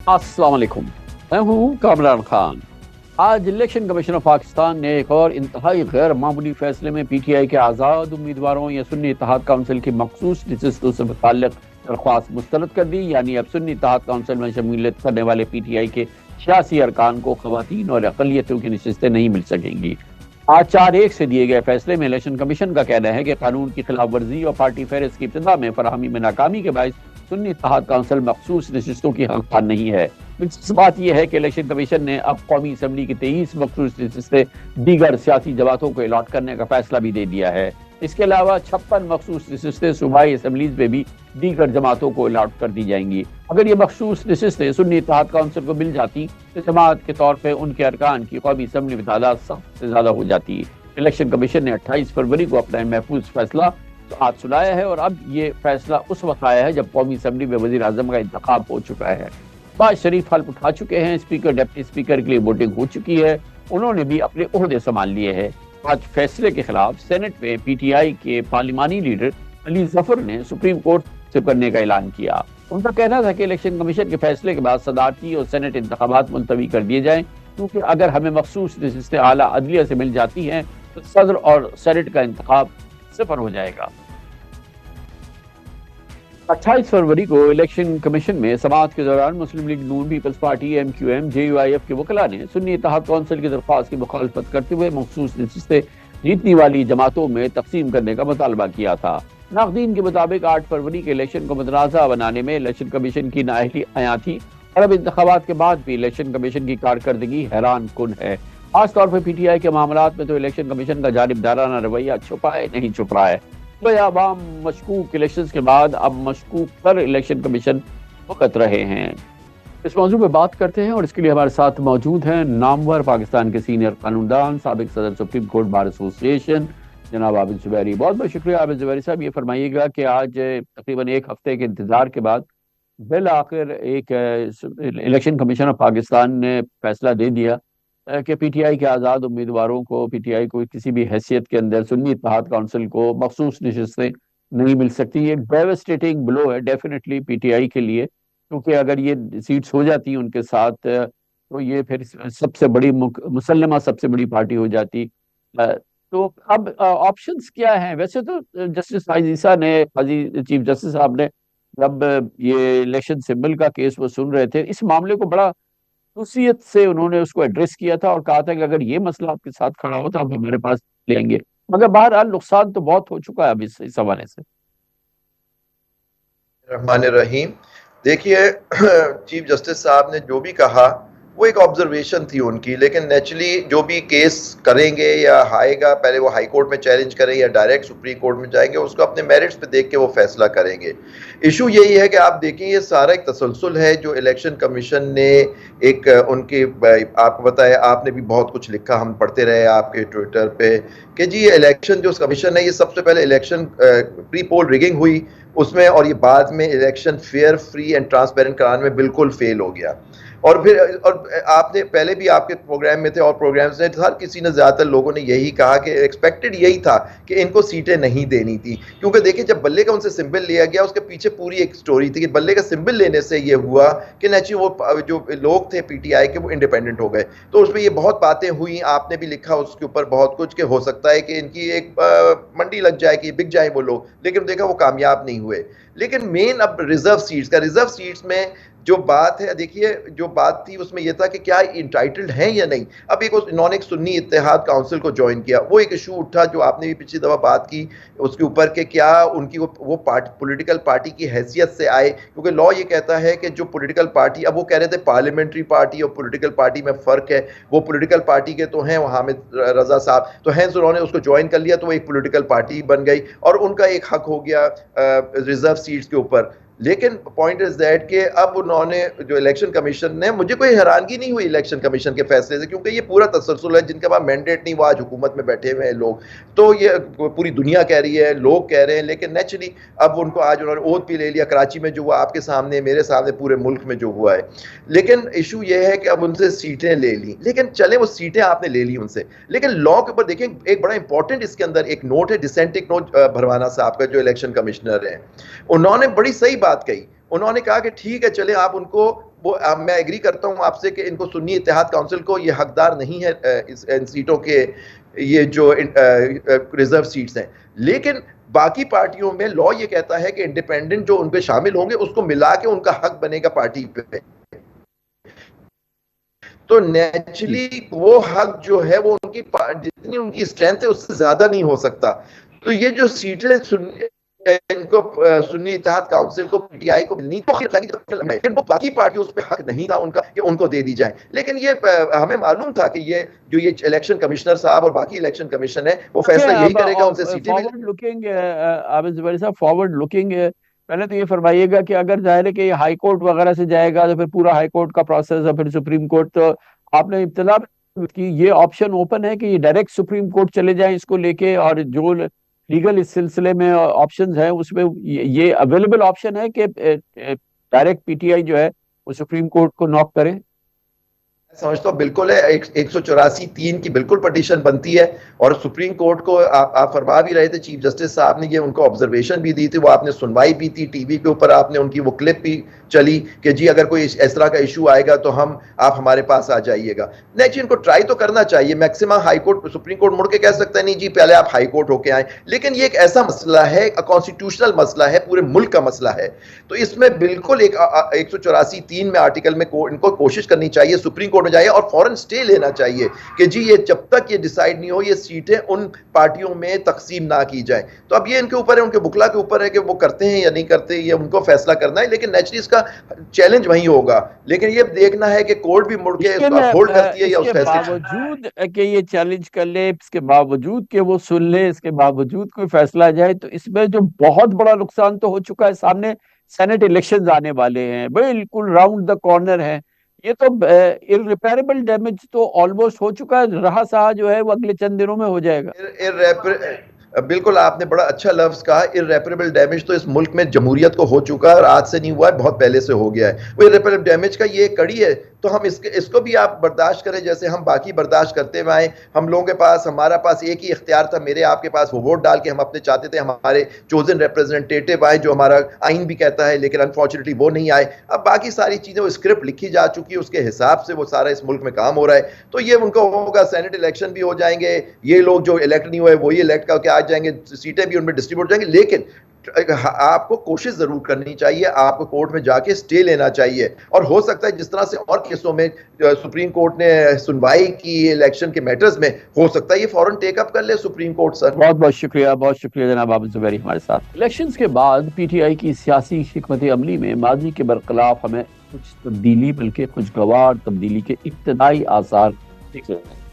अस्सलाम वालेकुम। मैं हूँ कामरान खान। आज इलेक्शन कमीशन ऑफ पाकिस्तान ने एक और इंतहाई गैर मामूली फैसले में पीटीआई के आज़ाद उम्मीदवारों या सुन्नी इत्तेहाद काउंसिल की मखसूस नशिस्तों से मुताल्लिक दरख्वास्त मुस्तरद कर दी। यानी अब सुन्नी इत्तेहाद काउंसिल में शमूलियत करने वाले पीटीआई के सियासी अरकान को ख़वातीन और अक़लियतों की नशिस्तें नहीं मिल सकेंगी। आज 4-1 से दिए गए फैसले में इलेक्शन कमीशन का कहना है कि कानून की खिलाफ वर्जी और पार्टी फहरिस्त की इब्तिदा में फराहमी में नाकामी के बायस सुन्नी इत्तेहाद काउंसिल मखसूस नशिस्तों की हकदार नहीं है। दिलचस्प बात यह है कि इलेक्शन कमीशन ने अब कौमी असम्बली की 23 मखसूस नशिस्तें दीगर सियासी जमातों को अलॉट करने का फैसला भी दे दिया है। इसके अलावा 56 मखसूस नशिस्तें सूबाई असम्बलीज में भी दीगर जमातों को अलॉट कर दी जाएंगी। अगर ये मखसूस नशिस्तें सुन्नी इत्तेहाद काउंसिल को मिल जाती तो जमात के तौर पर उनके अरकान की कौमी असम्बली में तादाद 7 से ज़्यादा हो जाती। इलेक्शन कमीशन ने 28 फरवरी को अपना महफूज फैसला आज सुनाया है और अब ये फैसला उस वक्त आया है जब कौमी असम्बली में वज़ीर आज़म का इंतखाब हो चुका है। शहबाज शरीफ हल्फ उठा चुके हैं, स्पीकर डिप्टी स्पीकर के लिए वोटिंग हो चुकी है, उन्होंने भी अपने ओहदे संभाल लिए हैं। आज फैसले के खिलाफ सेनेट में पीटीआई के पार्लिमानी लीडर अली जफर ने सुप्रीम कोर्ट से करने का ऐलान किया। उनका कहना था कि इलेक्शन कमीशन के फैसले के बाद सदारती और सेनेट इंतखाबात मुलतवी कर दिए जाएं, क्योंकि अगर हमें मखसूस नशिस्तें आला अदलिया से मिल जाती हैं तो सदर और सेनेट का इंतखाब सिफर हो जाएगा। 28 फरवरी को इलेक्शन कमीशन में समाअत के दौरान मुस्लिम लीग नून, पीपल्स पार्टी, MQM, JUIF के वकला ने सुन्नी इत्तेहाद काउंसिल की दरख्वास्त की मुखालफत करते हुए मखसूस नशिस्तें जीतने वाली जमातों में तकसीम करने का मुतालबा किया था। नाक़दीन के मुताबिक 8 फरवरी के इलेक्शन को मुतनाज़ा बनाने में इलेक्शन कमीशन की नाअहली आया थी और अब इंतखाबात के बाद भी इलेक्शन कमीशन की कारकर्दगी हैरान कुन है। खास तौर पर पीटीआई के मामलात में तो इलेक्शन कमीशन का जानिबदाराना रवैया छुपा है नहीं छुप रहा है। आवाम मशकूक इलेक्शन के बाद अब मशकूक पर इलेक्शन कमीशन भुगत रहे हैं। इस मौजूद में बात करते हैं और इसके लिए हमारे साथ मौजूद हैं नामवर पाकिस्तान के सीनियर कानूनदान, साबिक सदर सुप्रीम कोर्ट बार एसोसिएशन जनाब आबिद ज़ुबैरी। बहुत बहुत शुक्रिया आबिद ज़ुबैरी साहब। ये फरमाइएगा कि आज तकरीबन एक हफ्ते के इंतजार के बाद बिल आखिर एक इलेक्शन कमीशन ऑफ पाकिस्तान ने फैसला दे दिया कि पीटीआई के आज़ाद उम्मीदवारों को, पीटीआई को किसी भी हैसियत के अंदर सुन्नी इत्तेहाद काउंसिल को मखसूस नशिस्तें नहीं मिल सकती। ये डेवास्टेटिंग ब्लो है डेफिनेटली पीटीआई के लिए, क्योंकि अगर ये सीट्स हो जाती उनके साथ तो ये फिर सबसे बड़ी मुसल्लमा सबसे बड़ी पार्टी हो जाती। तो अब ऑप्शंस क्या हैं? वैसे तो जस्टिस फाइज़ ने, काजी चीफ जस्टिस साहब ने जब ये इलेक्शन सिंबल का केस वो सुन रहे थे, इस मामले को बड़ा खसूसियत से उन्होंने उसको एड्रेस किया था और कहा था कि अगर ये मसला आपके साथ खड़ा हो तो आप हमारे पास लेंगे। मगर बहरहाल नुकसान तो बहुत हो चुका है अब इस हवाले से। रहमान रहीम, देखिए चीफ जस्टिस साहब ने जो भी कहा वो एक ऑब्जर्वेशन थी उनकी, लेकिन नेचुरली जो भी केस करेंगे या आएगा, पहले वो हाई कोर्ट में चैलेंज करें या डायरेक्ट सुप्रीम कोर्ट में जाएंगे, उसको अपने मेरिट्स पे देख के वो फैसला करेंगे। इशू यही है कि आप देखें ये सारा एक तसलसल है जो इलेक्शन कमीशन ने एक उनके, आपको बताया, आपने भी बहुत कुछ लिखा, हम पढ़ते रहे आपके ट्विटर पे कि जी ये इलेक्शन जो कमीशन है, ये सबसे पहले इलेक्शन प्री पोल रिगिंग हुई उसमें, और ये बाद में election fair, free and transparent कराने में बिल्कुल फेल हो गया। और फिर आपने पहले भी आपके प्रोग्राम में थे और प्रोग्राम्स में हर किसी ने, ज़्यादातर लोगों ने यही कहा कि एक्सपेक्टेड यही था कि इनको सीटें नहीं देनी थी, क्योंकि देखिए जब बल्ले का उनसे सिंबल लिया गया उसके पीछे पूरी एक स्टोरी थी कि बल्ले का सिंबल लेने से ये हुआ कि नेचुरली वो जो लोग थे पीटीआई के वो इंडिपेंडेंट हो गए। तो उसमें ये बहुत बातें हुई, आपने भी लिखा उसके ऊपर बहुत कुछ कि हो सकता है कि इनकी एक मंडी लग जाए कि बिक जाए वो लोग, लेकिन देखा वो कामयाब नहीं हुए। लेकिन मेन अब रिजर्व सीट्स में जो बात है, देखिए जो बात थी उसमें यह था कि क्या इंटाइटल्ड हैं या नहीं। अब इन्होंने एक सुन्नी इत्तेहाद काउंसिल को ज्वाइन किया, वो एक इशू उठा जो आपने भी पिछली दफ़ा बात की उसके ऊपर कि क्या उनकी वो पॉलिटिकल पार्टी की हैसियत से आए, क्योंकि लॉ ये कहता है कि जो पॉलिटिकल पार्टी, अब वो कह रहे थे पार्लियामेंट्री पार्टी और पॉलिटिकल पार्टी में फ़र्क है, वो पॉलिटिकल पार्टी के तो हैं, वो हामिद रज़ा साहब तो हैं, तो उन्होंने उसको ज्वाइन कर लिया तो वो एक पॉलिटिकल पार्टी बन गई और उनका एक हक हो गया रिजर्व सीट्स के ऊपर। लेकिन पॉइंट इज दैट कि अब उन्होंने जो इलेक्शन कमीशन ने, मुझे कोई हैरानगी नहीं हुई इलेक्शन कमीशन के फैसले से, क्योंकि ये पूरा तसलसल है, जिनके पास मैंडेट नहीं वो आज हुकूमत में बैठे हुए हैं लोग, तो ये पूरी दुनिया कह रही है, लोग कह रहे हैं, लेकिन नेचुरली अब उनको आज उन्होंने ओथ भी ले लिया, कराची में जो हुआ आपके सामने, मेरे सामने, पूरे मुल्क में जो हुआ है। लेकिन इशू ये है कि अब उनसे सीटें ले ली, लेकिन चले वो सीटें आपने ले ली उनसे, लेकिन लॉ के ऊपर देखें एक बड़ा इंपॉर्टेंट इसके अंदर एक नोट है, डिसेंटिंग नोट भरवाना साहब का जो इलेक्शन कमिश्नर है, उन्होंने बड़ी सही बात कही। उन्होंने कहा कि ठीक है चले आप उनको وہ میں ایگری کرتا ہوں آپ سے کہ ان کو سنی اتحاد کونسل کو یہ حقدار نہیں ہے ان سیٹوں کے، یہ جو ریزرو سیٹس ہیں، لیکن باقی پارٹیوں میں لا یہ کہتا ہے کہ انڈیپینڈنٹ جو ان پہ شامل ہوں گے اس کو ملا کے ان کا حق بنے گا پارٹی پہ، تو نیچرلی وہ حق جو ہے وہ ان کی جتنی ان کی اسٹرینتھ ہے اس سے زیادہ نہیں ہو سکتا. تو یہ جو سیٹیں ان کو سنی اتحاد کونسل کو پی ٹی آئی کو ملنی لیکن وہ باقی پارٹیوں اس پہ حق نہیں تھا ان کا کہ ان کو دے دی جائے. لیکن یہ ہمیں معلوم تھا کہ یہ جو یہ الیکشن کمشنر صاحب اور باقی الیکشن کمیشن ہے وہ فیصلہ یہی کرے گا، ان سے سیٹیں فارورڈ لکنگ عابد زبیری صاحب، فارورڈ لکنگ پہلے تو یہ فرمائیے گا کہ اگر ظاہر ہے کہ یہ ہائی کورٹ وغیرہ سے جائے گا تو پھر پورا ہائی کورٹ کا پروسیس ہے، پھر سپریم کورٹ، تو آپ نے ابتدا کی یہ آپشن اوپن ہے کہ یہ ڈائریکٹ سپریم کورٹ چلے جائیں اس کو لے کے، اور جو لیگل اس سلسلے میں آپشنز ہیں اس میں یہ اویلیبل آپشن ہے کہ ڈائریکٹ پی ٹی آئی جو ہے وہ سپریم کورٹ کو ناک کرے؟ سمجھتا ہوں بالکل ہے، 184(3) کی بالکل پٹیشن بنتی ہے، اور سپریم کورٹ کو آپ فرما بھی رہے تھے، چیف جسٹس صاحب نے یہ ان کو آبزرویشن بھی دی تھی، وہ آپ نے سنوائی بھی تھی ٹی وی کے اوپر، آپ نے ان کی وہ کلپ بھی چلی کہ جی اگر کوئی اس طرح کا ایشو آئے گا تو آپ ہمارے پاس آ جائیے گا. نہیں جی، ان کو ٹرائی تو کرنا چاہیے. Maximum high court, supreme court مڑ کے کہہ سکتا ہے نہیں جی پہلے آپ ہائی کورٹ ہو کے آئیں، لیکن یہ ایک ایسا مسئلہ ہے، کانسٹیٹیوشنل مسئلہ ہے، پورے ملک کا مسئلہ ہے، تو اس میں بالکل ایک 184(3) میں آرٹیکل میں ان کو کوشش کرنی چاہیے سپریم کورٹ میں جائے اور فوراً سٹے لینا چاہیے کہ جی یہ جب تک یہ ڈیسائیڈ نہیں ہو یہ سیٹیں ان پارٹیوں میں تقسیم نہ کی جائیں. تو اب یہ ان کے اوپر ہے، ان کے وکلا کے اوپر ہے کہ وہ کرتے ہیں یا نہیں کرتے، یہ ان کو فیصلہ کرنا ہے، لیکن نیچرلی اس کا چیلنج وہیں ہوگا. لیکن یہ دیکھنا ہے کہ کورٹ بھی مڑ کے اس کو اپہولڈ کرتی ہے یا اس کے فیصلے باوجود کہ یہ چیلنج کر لے، اس کے باوجود کہ وہ سن لے، اس کے باوجود کوئی فیصلہ آ جائے، تو اس میں جو بہت بڑا نقصان تو ہو چکا ہے، سامنے سینٹ الیکشنز آنے والے ہیں، بالکل راؤنڈ دا کارنر ہیں، یہ تو irreparable ڈیمیج تو آلموسٹ ہو چکا ہے، رہا سہا جو ہے وہ اگلے چند دنوں میں ہو جائے گا. بالکل آپ نے بڑا اچھا لفظ کہا، irreparable ڈیمیج تو اس ملک میں جمہوریت کو ہو چکا ہے، اور آج سے نہیں ہوا ہے، بہت پہلے سے ہو گیا ہے. وہ irreparable ڈیمیج کا یہ کڑی ہے، تو ہم اس کو بھی آپ برداشت کریں جیسے ہم باقی برداشت کرتے ہوئے آئے. ہم لوگوں کے پاس، ہمارا پاس ایک ہی اختیار تھا، میرے آپ کے پاس، وہ ووٹ ڈال کے ہم اپنے چاہتے تھے ہمارے چوزن ریپرزنٹیٹیو آئے جو ہمارا آئین بھی کہتا ہے، لیکن انفارچونیٹلی وہ نہیں آئے. اب باقی ساری چیزیں وہ اسکرپٹ لکھی جا چکی ہے، اس کے حساب سے وہ سارا اس ملک میں کام ہو رہا ہے. تو یہ ان کو ہوگا، سینٹ الیکشن بھی ہو جائیں گے، یہ لوگ جو الیکٹ نہیں ہوئے وہی الیکٹ کر کے آ جائیں گے، سیٹیں بھی ان میں ڈسٹریبیوٹ جائیں گے. لیکن آپ کو کوشش ضرور کرنی چاہیے، آپ کو کورٹ میں جا کے سٹے لینا چاہیے، اور ہو سکتا ہے جس طرح سے اور کیسوں میں سپریم کورٹ نے سنوائی کی الیکشن کے میٹرز میں، ہو سکتا ہے یہ فوراً ٹیک اپ کر لے سپریم کورٹ. سر بہت بہت شکریہ جناب عابد زبیری ہمارے ساتھ. الیکشنز کے بعد پی ٹی آئی کی سیاسی حکمت عملی میں ماضی کے برخلاف ہمیں کچھ تبدیلی، بلکہ خوشگوار تبدیلی کے ابتدائی آثار دکھ رہے ہیں.